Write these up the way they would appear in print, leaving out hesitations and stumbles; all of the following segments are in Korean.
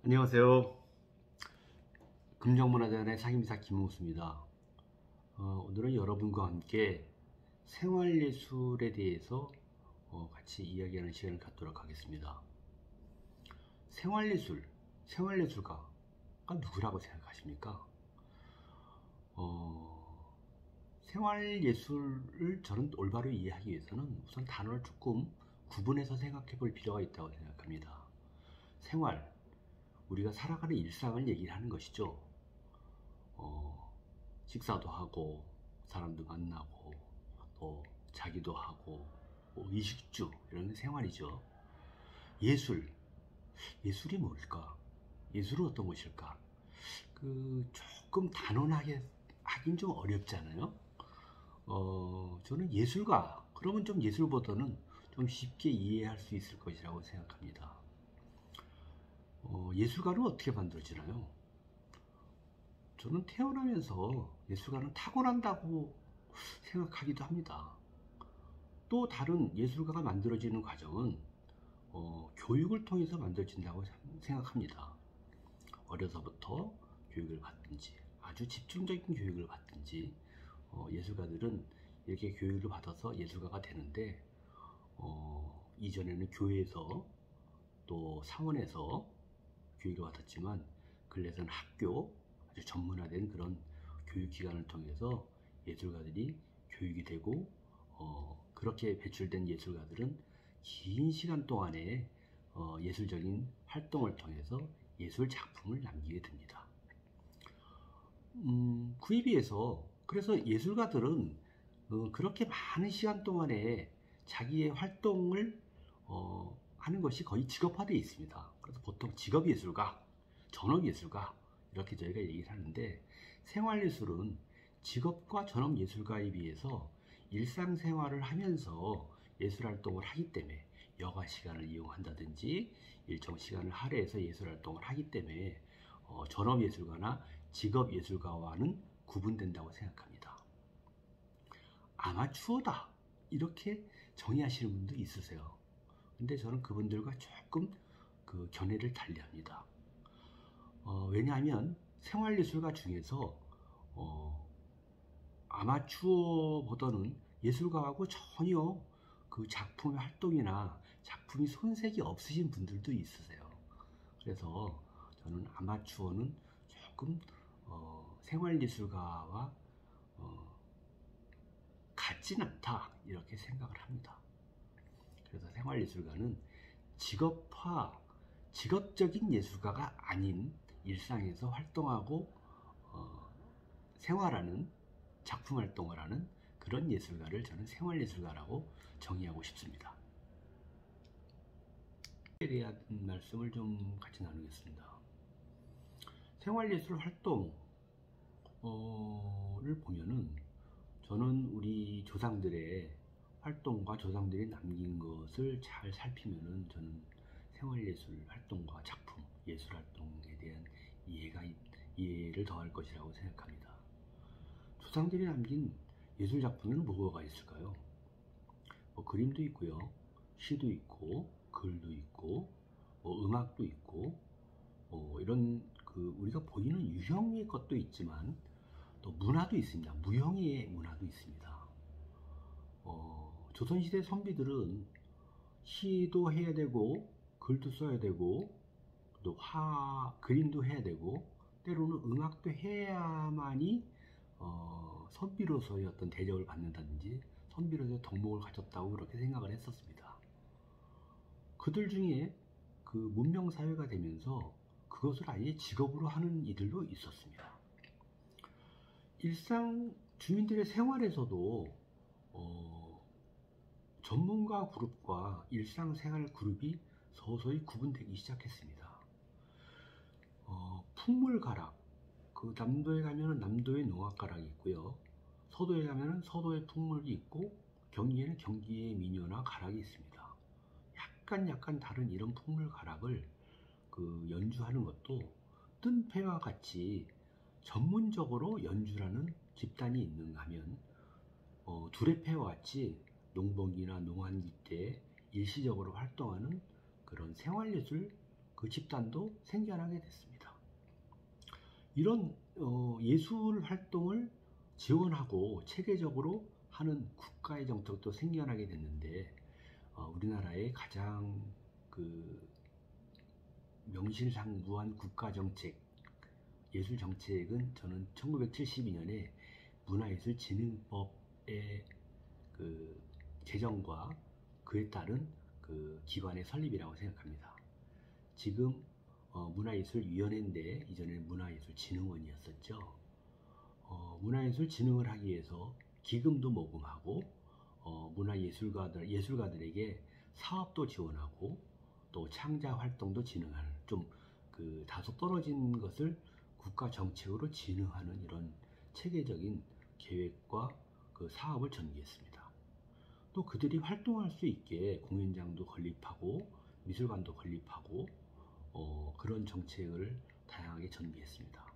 안녕하세요. 금정문화재단의 상임이사 김홍수입니다. 오늘은 여러분과 함께 생활예술에 대해서 같이 이야기하는 시간을 갖도록 하겠습니다. 생활예술가가 누구라고 생각하십니까? 생활예술을 저는 올바로 이해하기 위해서는 우선 단어를 조금 구분해서 생각해 볼 필요가 있다고 생각합니다. 생활, 우리가 살아가는 일상을 얘기를 하는 것이죠. 식사도 하고 사람도 만나고 또 자기도 하고 의식주 이런 게 생활이죠. 예술이 뭘까? 예술은 어떤 것일까? 조금 단언하게 하긴 좀 어렵잖아요. 저는 예술가 그러면 좀 예술보다는 좀 쉽게 이해할 수 있을 것이라고 생각합니다. 예술가는 어떻게 만들어지나요? 저는 태어나면서 예술가는 타고난다고 생각하기도 합니다. 또 다른 예술가가 만들어지는 과정은 교육을 통해서 만들어진다고 생각합니다. 어려서부터 교육을 받든지 아주 집중적인 교육을 받든지 예술가들은 이렇게 교육을 받아서 예술가가 되는데 이전에는 교회에서 또 상원에서 교육을 받았지만 근래에서는 학교, 아주 전문화된 그런 교육기관을 통해서 예술가들이 교육이 되고 그렇게 배출된 예술가들은 긴 시간 동안에 예술적인 활동을 통해서 예술 작품을 남기게 됩니다. 그에 비해서 그래서 예술가들은 그렇게 많은 시간 동안에 자기의 활동을 하는 것이 거의 직업화되어 있습니다. 그래서 보통 직업예술가, 전업예술가 이렇게 저희가 얘기를 하는데 생활예술은 직업과 전업예술가에 비해서 일상생활을 하면서 예술활동을 하기 때문에 여가 시간을 이용한다든지 일정 시간을 할애해서 예술활동을 하기 때문에 전업예술가나 직업예술가와는 구분된다고 생각합니다. 아마추어다 이렇게 정의하시는 분도 있으세요. 근데 저는 그분들과 조금 견해를 달리합니다. 왜냐하면 생활예술가 중에서 아마추어보다는 예술가하고 전혀 그 작품의 활동이나 작품이 손색이 없으신 분들도 있으세요. 그래서 저는 아마추어는 조금 생활예술가와 같진 않다 이렇게 생각을 합니다. 그래서 생활예술가는 직업적인 예술가가 아닌 일상에서 활동하고 생활하는 작품 활동을 하는 그런 예술가를 저는 생활예술가라고 정의하고 싶습니다. 에 대한 말씀을 좀 같이 나누겠습니다. 생활예술 활동을 보면은 저는 우리 조상들의 활동과 조상들이 남긴 것을 잘 살피면은 저는 생활예술 활동과 작품, 예술 활동에 대한 이해를 더할 것이라고 생각합니다. 조상들이 남긴 예술 작품에는 뭐가 있을까요? 그림도 있고요, 시도 있고, 글도 있고, 음악도 있고, 이런 우리가 보이는 유형의 것도 있지만 또 문화도 있습니다. 무형의 문화도 있습니다. 조선시대 선비들은 시도 해야 되고 글도 써야 되고 또 그림도 해야 되고 때로는 음악도 해야만이 선비로서의 어떤 대접을 받는다든지 선비로서의 덕목을 가졌다고 그렇게 생각을 했었습니다. 그들 중에 문명사회가 되면서 그것을 아예 직업으로 하는 이들도 있었습니다. 일상 주민들의 생활에서도 전문가 그룹과 일상생활 그룹이 서서히 구분되기 시작했습니다. 풍물가락, 남도에 가면 남도의 농악가락이 있고요. 서도에 가면 서도의 풍물이 있고 경기에는 경기의 민요나 가락이 있습니다. 약간 다른 이런 풍물가락을 연주하는 것도 뜬패와 같이 전문적으로 연주라는 집단이 있는가 하면 두레패와 같이 농번기나 농한기 때 일시적으로 활동하는 그런 생활예술 그 집단도 생겨나게 됐습니다. 이런 예술 활동을 지원하고 체계적으로 하는 국가의 정책도 생겨나게 됐는데 우리나라의 가장 그 명실상부한 국가 정책, 예술 정책은 저는 1972년에 문화예술진흥법의 그 제정과 그에 따른 그 기관의 설립이라고 생각합니다. 지금 문화예술위원회인데 이전에 문화예술진흥원이었었죠. 문화예술진흥을 하기 위해서 기금도 모금하고 예술가들에게 사업도 지원하고 또 창작 활동도 진행하는 좀 그 다소 떨어진 것을 국가 정책으로 진흥하는 이런 체계적인 계획과 그 사업을 전개했습니다. 또 그들이 활동할 수 있게 공연장도 건립하고 미술관도 건립하고 그런 정책을 다양하게 전개했습니다.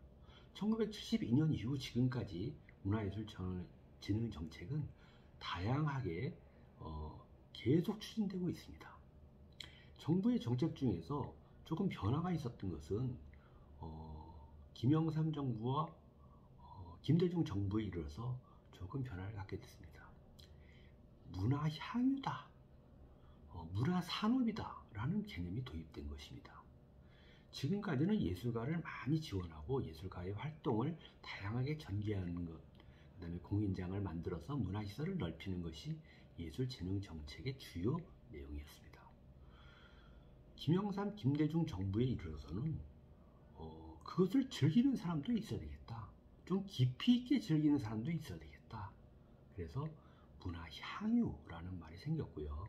1972년 이후 지금까지 문화예술진흥 정책은 다양하게 계속 추진되고 있습니다. 정부의 정책 중에서 조금 변화가 있었던 것은 김영삼 정부와 김대중 정부에 이르러서 조금 변화를 갖게 됐습니다. 문화향유다, 문화산업이다 라는 개념이 도입된 것입니다. 지금까지는 예술가를 많이 지원하고 예술가의 활동을 다양하게 전개하는 것, 그 다음에 공연장을 만들어서 문화시설을 넓히는 것이 예술진흥 정책의 주요 내용이었습니다. 김영삼, 김대중 정부에 이르러서는 그것을 즐기는 사람도 있어야 되겠다. 좀 깊이 있게 즐기는 사람도 있어야 되겠다. 그래서 문화향유라는 말이 생겼고요.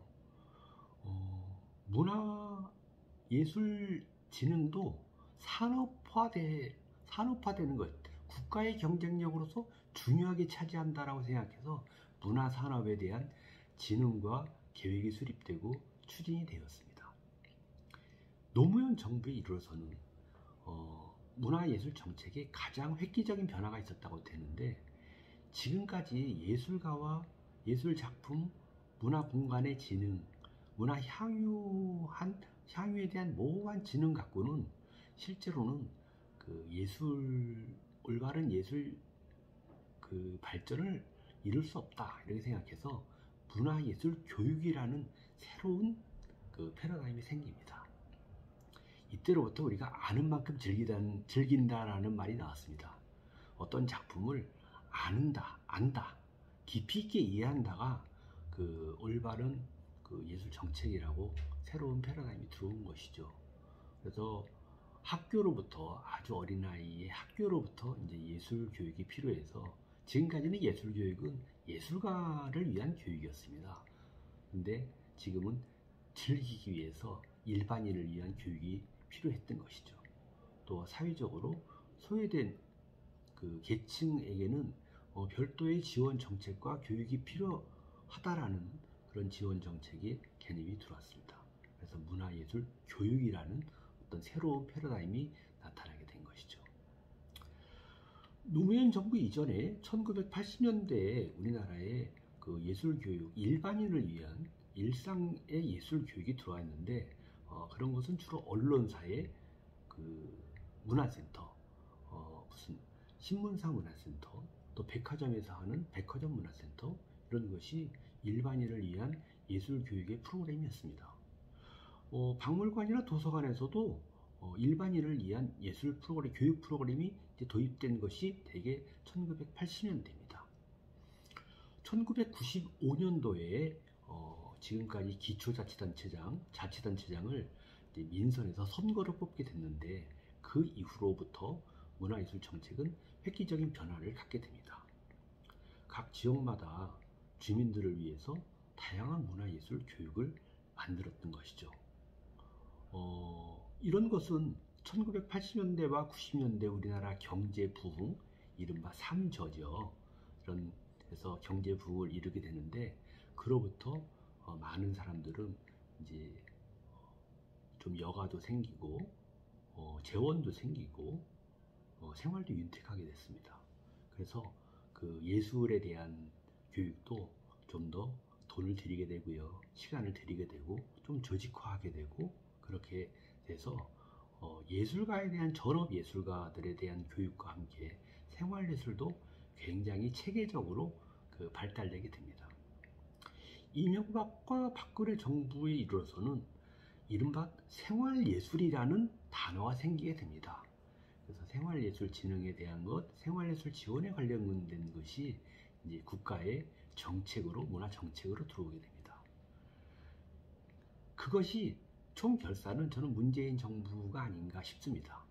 문화예술진흥도 산업화되는 것, 국가의 경쟁력으로서 중요하게 차지한다라고 생각해서 문화산업에 대한 진흥과 계획이 수립되고 추진이 되었습니다. 노무현 정부에 이르러서는 문화예술 정책에 가장 획기적인 변화가 있었다고 되는데 지금까지 예술가와 예술작품, 문화공간의 진흥, 향유에 대한 모호한 진흥 갖고는 실제로는 그 올바른 예술 그 발전을 이룰 수 없다 이렇게 생각해서 문화예술 교육이라는 새로운 그 패러다임이 생깁니다. 이때로부터 우리가 아는 만큼 즐긴다라는 말이 나왔습니다. 어떤 작품을 안다, 깊이 있게 이해한다가 그 올바른 그 예술 정책이라고 새로운 패러다임이 들어온 것이죠. 그래서 학교로부터 아주 어린 나이에 학교로부터 이제 예술 교육이 필요해서 지금까지는 예술 교육은 예술가를 위한 교육이었습니다. 근데 지금은 즐기기 위해서 일반인을 위한 교육이 필요했던 것이죠. 또 사회적으로 소외된 그 계층에게는 별도의 지원 정책과 교육이 필요하다라는 그런 지원 정책의 개념이 들어왔습니다. 그래서 문화예술 교육이라는 어떤 새로운 패러다임이 나타나게 된 것이죠. 노무현 정부 이전에 1980년대에 우리나라에 그 예술 교육, 일반인을 위한 일상의 예술 교육이 들어왔는데 그런 것은 주로 언론사의 그 문화센터, 무슨 신문사 문화센터, 또 백화점에서 하는 백화점 문화센터 이런 것이 일반인을 위한 예술 교육의 프로그램이었습니다. 박물관이나 도서관에서도 일반인을 위한 예술 프로그램, 교육 프로그램이 이제 도입된 것이 대개 1980년대입니다. 1995년도에 지금까지 자치단체장을 민선에서 선거로 뽑게 됐는데 그 이후로부터 문화예술 정책은 획기적인 변화를 갖게 됩니다. 각 지역마다 주민들을 위해서 다양한 문화예술 교육을 만들었던 것이죠. 이런 것은 1980년대와 90년대 우리나라 경제 부흥, 이른바 삼저죠. 이런 해서 경제 부흥을 이루게 되는데 그로부터 많은 사람들은 이제 좀 여가도 생기고 재원도 생기고 생활도 윤택하게 됐습니다. 그래서 그 예술에 대한 교육도 좀 더 돈을 들이게 되고요, 시간을 들이게 되고 좀 조직화하게 되고 그렇게 돼서 예술가에 대한 전업 예술가들에 대한 교육과 함께 생활예술도 굉장히 체계적으로 발달되게 됩니다. 이명박과 박근혜 정부에 이르러서는 이른바 생활예술이라는 단어가 생기게 됩니다. 그래서 생활예술 진흥에 대한 것, 생활예술 지원에 관련된 것이 이제 국가의 정책으로, 문화 정책으로 들어오게 됩니다. 그것이 총 결사는 저는 문재인 정부가 아닌가 싶습니다.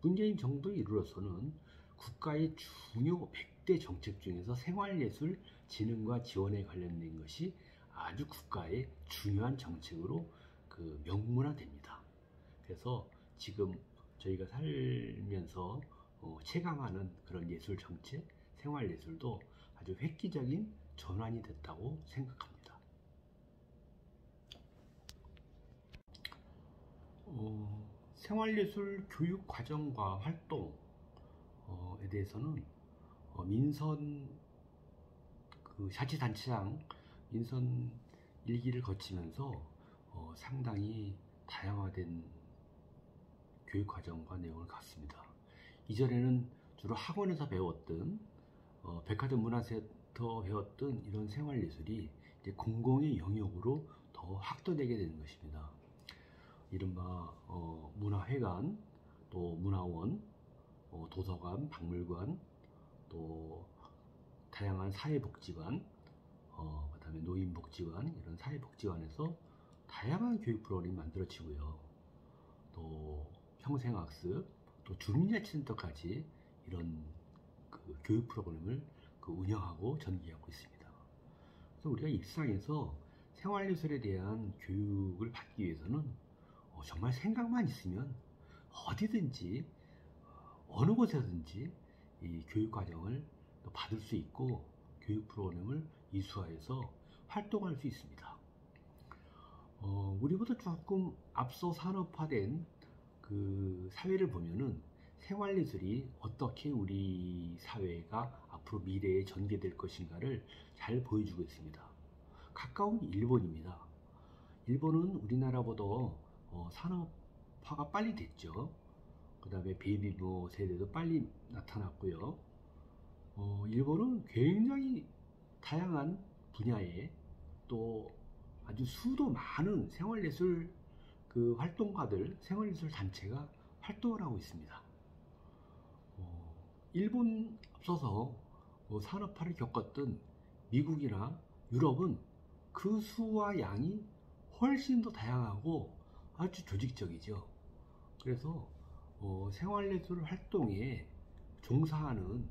문재인 정부에 이르러서는 국가의 중요 100대 정책 중에서 생활예술 진흥과 지원에 관련된 것이 아주 국가의 중요한 정책으로 명문화됩니다. 그래서 지금 저희가 살면서 체감하는 그런 예술 정책, 생활예술도 아주 획기적인 전환이 됐다고 생각합니다. 생활예술 교육 과정과 활동에 대해서는 민선 자치단체장 민선 1기를 거치면서 상당히 다양화된 교육 과정과 내용을 갖습니다. 이전에는 주로 학원에서 배웠던 백화점 문화센터 배웠던 이런 생활예술이 이제 공공의 영역으로 더 확대되게 되는 것입니다. 이른바 문화회관, 또 문화원, 도서관, 박물관, 또 다양한 사회복지관, 그다음에 노인복지관, 이런 사회복지관에서 다양한 교육 프로그램이 만들어지고요. 또 평생학습, 또 주민자치센터까지 이런 교육 프로그램을 운영하고 전개하고 있습니다. 그래서 우리가 일상에서 생활예술에 대한 교육을 받기 위해서는 정말 생각만 있으면 어디든지 어느 곳에든지 이 교육 과정을 받을 수 있고 교육 프로그램을 이수하여서 활동할 수 있습니다. 우리보다 조금 앞서 산업화된 사회를 보면은 생활예술이 어떻게 우리 사회가 앞으로 미래에 전개될 것인가를 잘 보여주고 있습니다. 가까운 일본입니다. 일본은 우리나라보다 산업화가 빨리 됐죠. 그 다음에 베이비부모 세대도 빨리 나타났고요. 일본은 굉장히 다양한 분야에 또 아주 수도 많은 생활예술 활동가들, 생활예술 단체가 활동을 하고 있습니다. 일본 앞서서 산업화를 겪었던 미국이나 유럽은 그 수와 양이 훨씬 더 다양하고 아주 조직적이죠. 그래서 생활예술 활동에 종사하는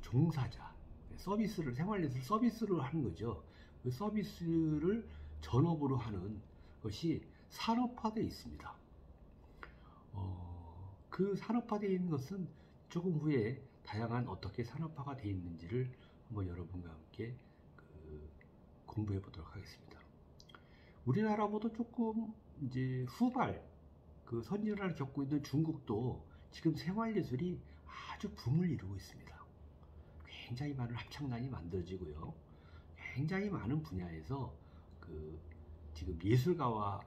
종사자, 서비스를 생활예술 서비스를 하는 거죠. 그 서비스를 전업으로 하는 것이 산업화되어 있습니다. 그 산업화되어 있는 것은 조금 후에 다양한 어떻게 산업화가 되어 있는지를 한번 여러분과 함께 공부해 보도록 하겠습니다. 우리나라보다 조금 이제 후발 선진화를 겪고 있는 중국도 지금 생활예술이 아주 붐을 이루고 있습니다. 굉장히 많은 합창단이 만들어지고요. 굉장히 많은 분야에서 지금 예술가와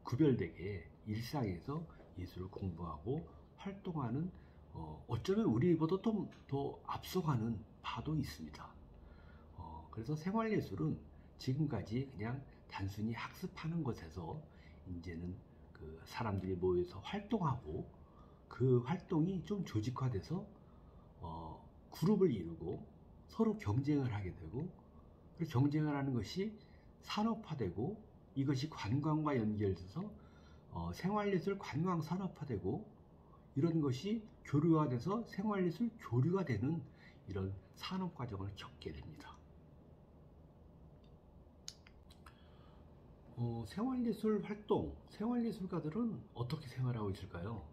구별되게 일상에서 예술을 공부하고 활동하는 어쩌면 우리보다 좀 더 앞서가는 바도 있습니다. 그래서 생활예술은 지금까지 그냥 단순히 학습하는 것에서 이제는 사람들이 모여서 활동하고 그 활동이 좀 조직화돼서 그룹을 이루고 서로 경쟁을 하게 되고 그 경쟁을 하는 것이 산업화되고 이것이 관광과 연결돼서 생활예술 관광 산업화되고 이런 것이 교류화돼서 생활예술 교류가 되는 이런 산업 과정을 겪게 됩니다. 생활예술 활동, 생활예술가들은 어떻게 생활하고 있을까요?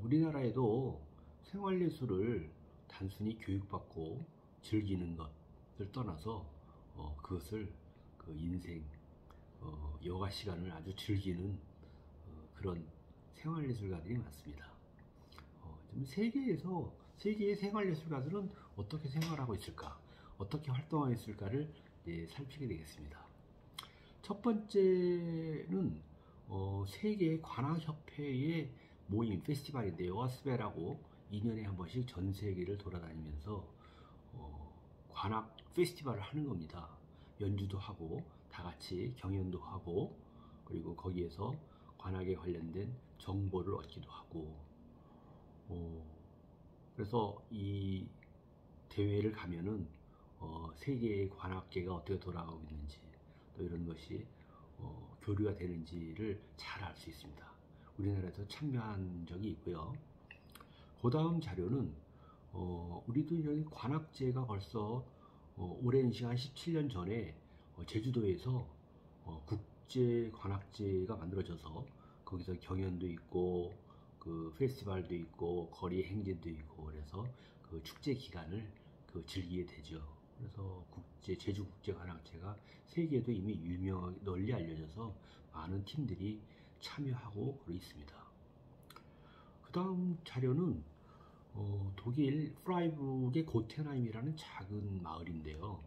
우리나라에도 생활예술을 단순히 교육받고 즐기는 것을 떠나서 그것을 인생, 여가 시간을 아주 즐기는 그런 생활예술가들이 많습니다. 세계의 생활예술가들은 어떻게 생활하고 있을까? 어떻게 활동하고 있을까를 살피게 되겠습니다. 첫 번째는 세계 관악협회의 모임 페스티벌인데요. 어스베라고 2년에 한 번씩 전 세계를 돌아다니면서 관악 페스티벌을 하는 겁니다. 연주도 하고 다 같이 경연도 하고 그리고 거기에서 관악에 관련된 정보를 얻기도 하고 그래서 이 대회를 가면은 세계의 관악계가 어떻게 돌아가고 있는지 또 이런 것이 교류가 되는지를 잘 알 수 있습니다. 우리나라에서 참여한 적이 있고요. 그 다음 자료는 우리도 여기 관악제가 벌써 오랜 시간 17년 전에 제주도에서 국제 관악제가 만들어져서 거기서 경연도 있고 그 페스티벌도 있고 거리 행진도 있고 그래서 그 축제 기간을 즐기게 되죠. 그래서 제주 국제 관악제가 세계에도 이미 널리 알려져서 많은 팀들이 참여하고 있습니다. 그 다음 자료는 독일 프라이부르크의 고텐하임이라는 작은 마을인데요.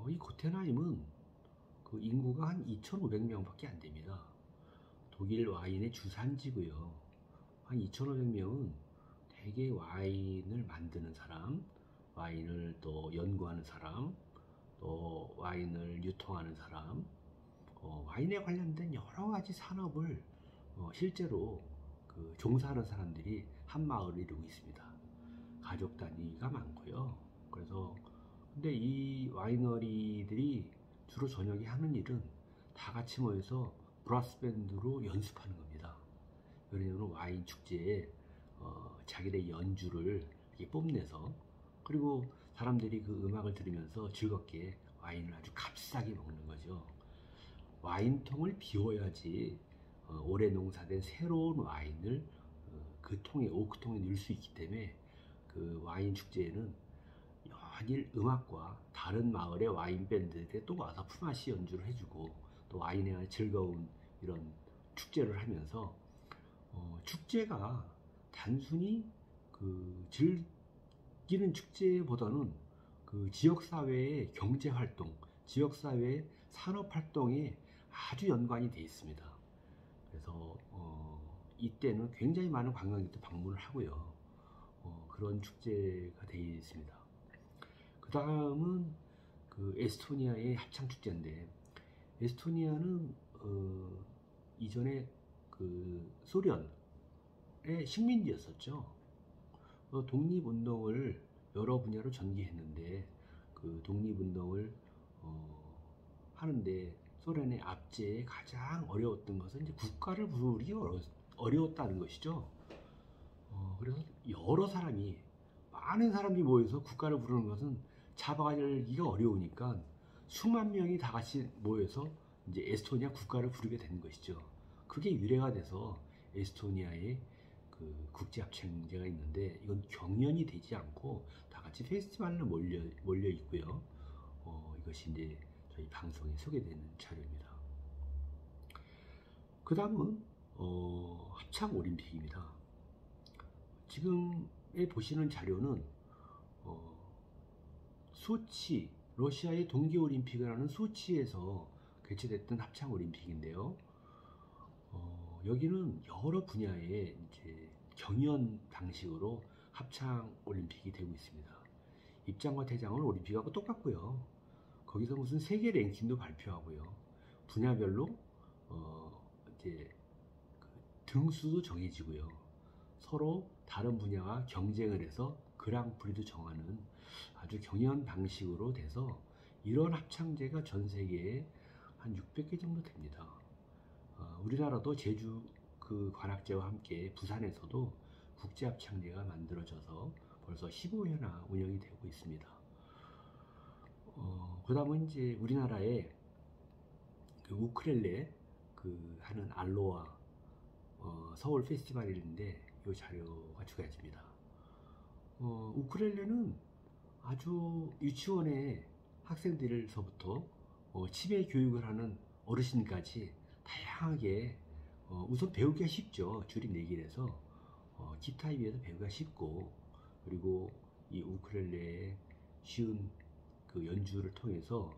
이 고텐하임은 그 인구가 한 2,500명밖에 안 됩니다. 독일 와인의 주산지고요. 한 2,500명은 대개 와인을 만드는 사람, 와인을 또 연구하는 사람, 또 와인을 유통하는 사람, 와인에 관련된 여러 가지 산업을 실제로 종사하는 사람들이 한 마을을 이루고 있습니다. 가족 단위가 많고요. 그래서 근데 이 와이너리들이 주로 저녁에 하는 일은 다 같이 모여서 브라스 밴드로 연습하는 겁니다. 왜냐하면 와인 축제에 자기의 연주를 이렇게 뽐내서 그리고 사람들이 그 음악을 들으면서 즐겁게 와인을 아주 값싸게 먹는 거죠. 와인통을 비워야지 올해 농사된 새로운 와인을 그 통에 오크통에 넣을 수 있기 때문에 그 와인 축제에는 연일 음악과 다른 마을의 와인 밴드들이 또 와서 품앗이 연주를 해주고 또 와인에 대한 즐거운 이런 축제를 하면서 축제가 단순히 그 즐기는 축제보다는 그 지역사회의 경제활동, 지역사회의 산업활동에 아주 연관이 되어 있습니다. 그래서 이때는 굉장히 많은 관광객도 방문을 하고요. 그런 축제가 되어 있습니다. 그 다음은 그 에스토니아의 합창축제인데 에스토니아는 이전에 그 소련의 식민지였었죠. 독립운동을 여러 분야로 전개했는데 그 독립운동을 하는데 소련의 압제에 가장 어려웠던 것은 이제 국가를 부르기 어려웠다는 것이죠. 그래서 여러 사람이 많은 사람이 모여서 국가를 부르는 것은 잡아가기가 어려우니까 수만 명이 다 같이 모여서 이제 에스토니아 국가를 부르게 되는 것이죠. 그게 유래가 돼서 에스토니아의 그 국제합창제가 있는데 이건 경연이 되지 않고 다 같이 페스티벌로 몰려 있고요. 이것이 이제 저희 방송에 소개되는 자료입니다. 그 다음은 합창 올림픽입니다. 지금에 보시는 자료는 소치, 러시아의 동계올림픽이라는 소치에서 개최됐던 합창 올림픽인데요. 여기는 여러 분야의 이제 경연 방식으로 합창 올림픽이 되고 있습니다. 입장과 퇴장은 올림픽하고 똑같고요. 거기서 무슨 세계 랭킹도 발표하고요. 분야별로 이제 등수도 정해지고요. 서로 다른 분야와 경쟁을 해서 그랑프리도 정하는 아주 경연 방식으로 돼서 이런 합창제가 전 세계에 한 600개 정도 됩니다. 우리나라도 제주 그 관악제와 함께 부산에서도 국제합창제가 만들어져서 벌써 15회나 운영이 되고 있습니다. 그 다음은 이제 우리나라의 그 우크렐레 그 하는 알로아 서울 페스티벌인데 이 자료가 두 가지입니다. 우크렐레는 아주 유치원의 학생들서부터 치매 교육을 하는 어르신까지 다양하게 우선 배우기가 쉽죠. 줄이 4개라서 기타에 비해서 배우기가 쉽고 그리고 이 우크렐레의 쉬운 그 연주를 통해서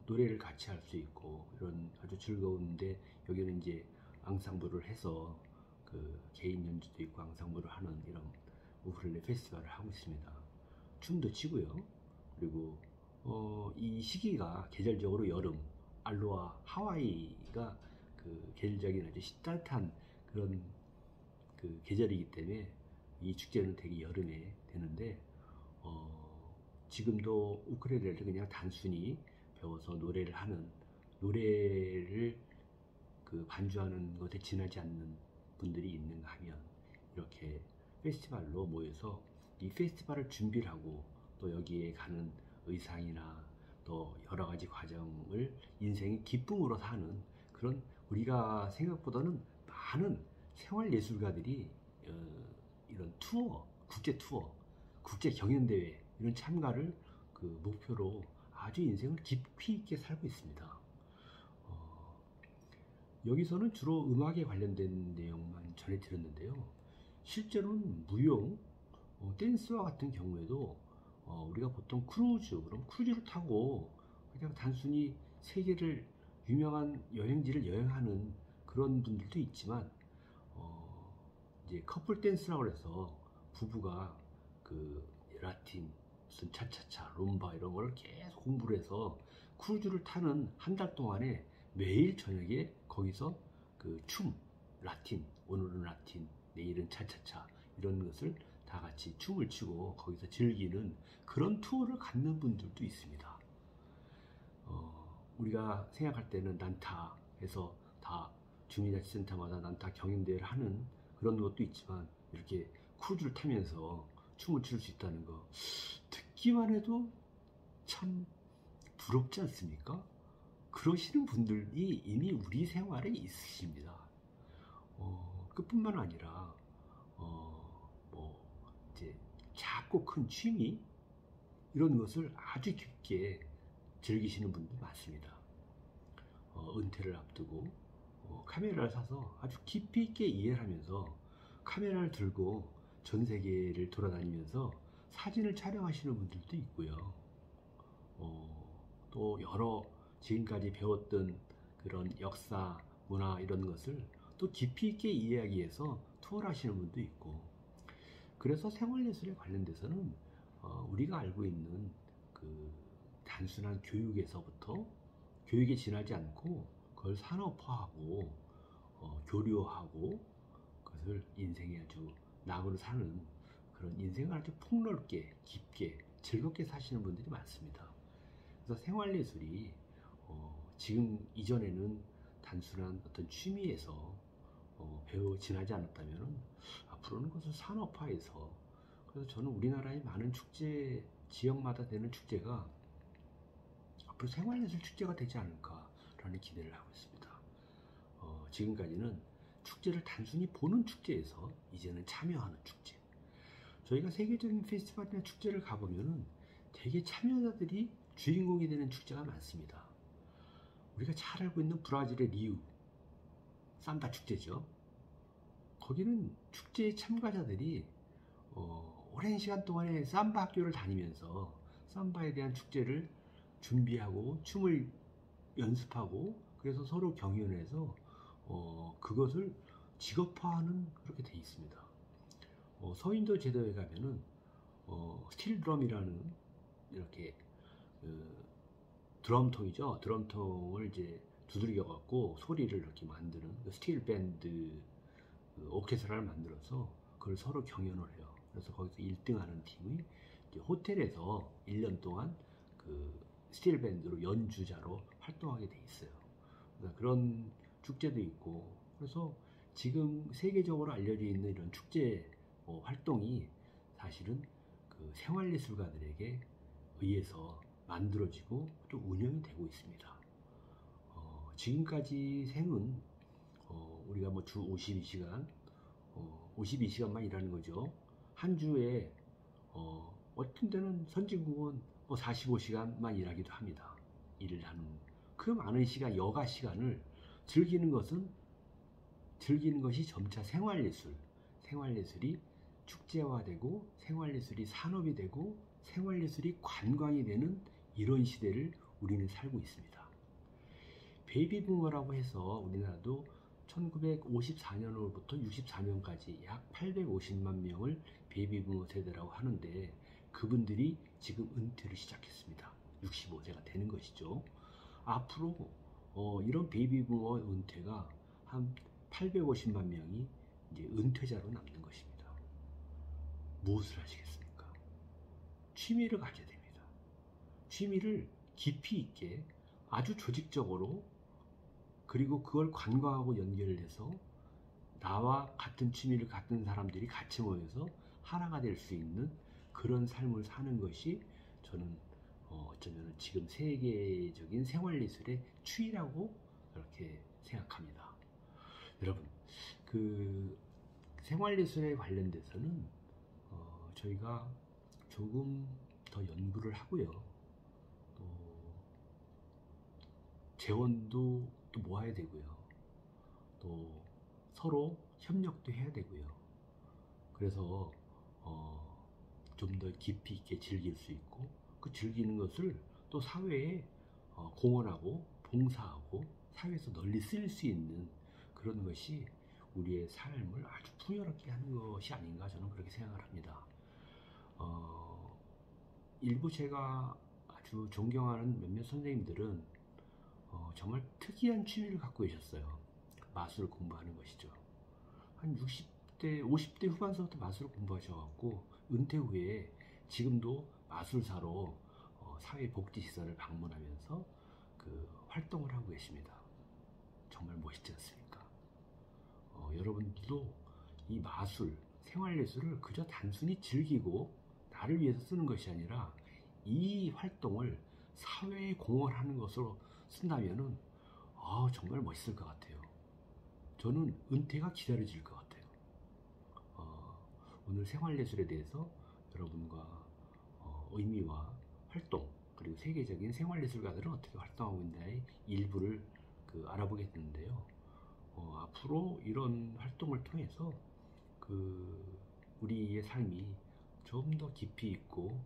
노래를 같이 할 수 있고 이런 아주 즐거운데, 여기는 이제 앙상블을 해서 그 개인 연주도 있고 앙상블을 하는 이런 우쿨렐레 페스티벌을 하고 있습니다. 춤도 추고요. 그리고 이 시기가 계절적으로 여름, 알로하 하와이가 그 계절적인 아주 따뜻한 그런 그 계절이기 때문에 이 축제는 되게 여름에 되는데, 지금도 우쿨렐레를 그냥 단순히 배워서 노래를 하는, 노래를 그 반주하는 것에 지나지 않는 분들이 있는가 하면, 이렇게 페스티벌로 모여서 이 페스티벌을 준비를 하고 또 여기에 가는 의상이나 또 여러 가지 과정을 인생의 기쁨으로 사는 그런, 우리가 생각보다는 많은 생활 예술가들이 이런 투어, 국제 투어, 국제 경연대회 이런 참가를 그 목표로 아주 인생을 깊이 있게 살고 있습니다. 여기서는 주로 음악에 관련된 내용만 전해드렸는데요. 실제로는 무용, 댄스와 같은 경우에도 우리가 보통 크루즈, 그럼 크루즈를 타고 그냥 단순히 세계를 유명한 여행지를 여행하는 그런 분들도 있지만, 이제 커플 댄스라고 해서 부부가 그 라틴, 무슨 차차차, 룸바 이런 걸 계속 공부를 해서 크루즈를 타는 한 달 동안에 매일 저녁에 거기서 그 춤, 라틴, 오늘은 라틴, 내일은 차차차 이런 것을 다 같이 춤을 추고 거기서 즐기는 그런 투어를 갖는 분들도 있습니다. 우리가 생각할 때는 난타에서 다 주민자치센터마다 난타 경연대회를 하는 그런 것도 있지만, 이렇게 크루즈를 타면서 춤을 출 수 있다는 거 듣기만 해도 참 부럽지 않습니까? 그러시는 분들이 이미 우리 생활에 있으십니다. 그뿐만 아니라 뭐 이제 작고 큰 취미 이런 것을 아주 깊게 즐기시는 분들 많습니다. 은퇴를 앞두고 카메라를 사서 아주 깊이 있게 이해를 하면서 카메라를 들고 전 세계를 돌아다니면서 사진을 촬영하시는 분들도 있고요. 또 여러 지금까지 배웠던 그런 역사, 문화 이런 것을 또 깊이 있게 이해하기 위해서 투어를 하시는 분도 있고, 그래서 생활예술에 관련돼서는 우리가 알고 있는 그 단순한 교육에서부터 교육에 지나지 않고 그걸 산업화하고 교류하고 그것을 인생에 아주 낙으로 사는 그런 인생을 아주 폭넓게 깊게 즐겁게 사시는 분들이 많습니다. 그래서 생활예술이 지금 이전에는 단순한 어떤 취미에서 배워 지나지 않았다면 앞으로는 그것을 산업화해서, 그래서 저는 우리나라의 많은 축제, 지역마다 되는 축제가 앞으로 생활예술 축제가 되지 않을까라는 기대를 하고 있습니다. 지금까지는 축제를 단순히 보는 축제에서 이제는 참여하는 축제. 저희가 세계적인 페스티벌이나 축제를 가보면은 되게 참여자들이 주인공이 되는 축제가 많습니다. 우리가 잘 알고 있는 브라질의 리우 삼바 축제죠. 거기는 축제의 참가자들이 오랜 시간 동안에 삼바 학교를 다니면서 삼바에 대한 축제를 준비하고 춤을 연습하고, 그래서 서로 경연해서 그것을 직업화하는, 그렇게 돼 있습니다. 서인도 제도에 가면은 스틸 드럼이라는 이렇게 드럼통이죠. 드럼통을 이제 두들겨 갖고 소리를 이렇게 만드는 스틸 밴드 오케스트라를 만들어서 그걸 서로 경연을 해요. 그래서 거기서 1등하는 팀이 이제 호텔에서 1년 동안 그 스틸 밴드로 연주자로 활동하게 돼 있어요. 그런 축제도 있고, 그래서 지금 세계적으로 알려져 있는 이런 축제 활동이 사실은 그 생활예술가들에게 의해서 만들어지고 또 운영이 되고 있습니다. 지금까지 생은 우리가 뭐 주 52시간, 52시간만 일하는 거죠. 한 주에 어떤 데는 선진국은 뭐 45시간만 일하기도 합니다. 일을 하는 그 많은 시간, 여가 시간을 즐기는 것이 점차 생활예술이 축제화되고 생활예술이 산업이 되고 생활예술이 관광이 되는 이런 시대를 우리는 살고 있습니다. 베이비 부머라고 해서 우리나라도 1954년으로부터 64년까지 약 850만 명을 베이비 부머 세대라고 하는데, 그분들이 지금 은퇴를 시작했습니다. 65세가 되는 것이죠. 앞으로 이런 베이비 부머 은퇴가 한 850만 명이 이제 은퇴자로 남는 것입니다. 무엇을 하시겠습니까? 취미를 가져야 됩니다. 취미를 깊이 있게 아주 조직적으로, 그리고 그걸 관광하고 연결을 해서 나와 같은 취미를 갖는 사람들이 같이 모여서 하나가 될 수 있는 그런 삶을 사는 것이 저는 어쩌면 지금 세계적인 생활예술의 추이라고 그렇게 생각합니다. 여러분, 그 생활예술에 관련돼서는 저희가 조금 더 연구를 하고요. 또 재원도 또 모아야 되고요. 또 서로 협력도 해야 되고요. 그래서 좀 더 깊이 있게 즐길 수 있고, 그 즐기는 것을 또 사회에 공헌하고 봉사하고 사회에서 널리 쓰일 수 있는 그런 것이 우리의 삶을 아주 풍요롭게 하는 것이 아닌가, 저는 그렇게 생각을 합니다. 일부 제가 아주 존경하는 몇몇 선생님들은 정말 특이한 취미를 갖고 계셨어요. 마술을 공부하는 것이죠. 한 60대, 50대 후반서부터 마술을 공부하셔갖고 은퇴 후에 지금도 마술사로 사회복지시설을 방문하면서 그 활동을 하고 계십니다. 정말 멋있지 않습니까? 여러분들도 이 마술, 생활예술을 그저 단순히 즐기고 나를 위해서 쓰는 것이 아니라 이 활동을 사회에 공헌하는 것으로 쓴다면은 정말 멋있을 것 같아요. 저는 은퇴가 기다려질 것 같아요. 오늘 생활예술에 대해서 여러분과 의미와 활동, 그리고 세계적인 생활예술가들은 어떻게 활동하고 있나의 일부를 알아보게 됐는데요. 앞으로 이런 활동을 통해서 우리의 삶이 좀 더 깊이 있고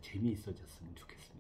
재미있어졌으면 좋겠습니다.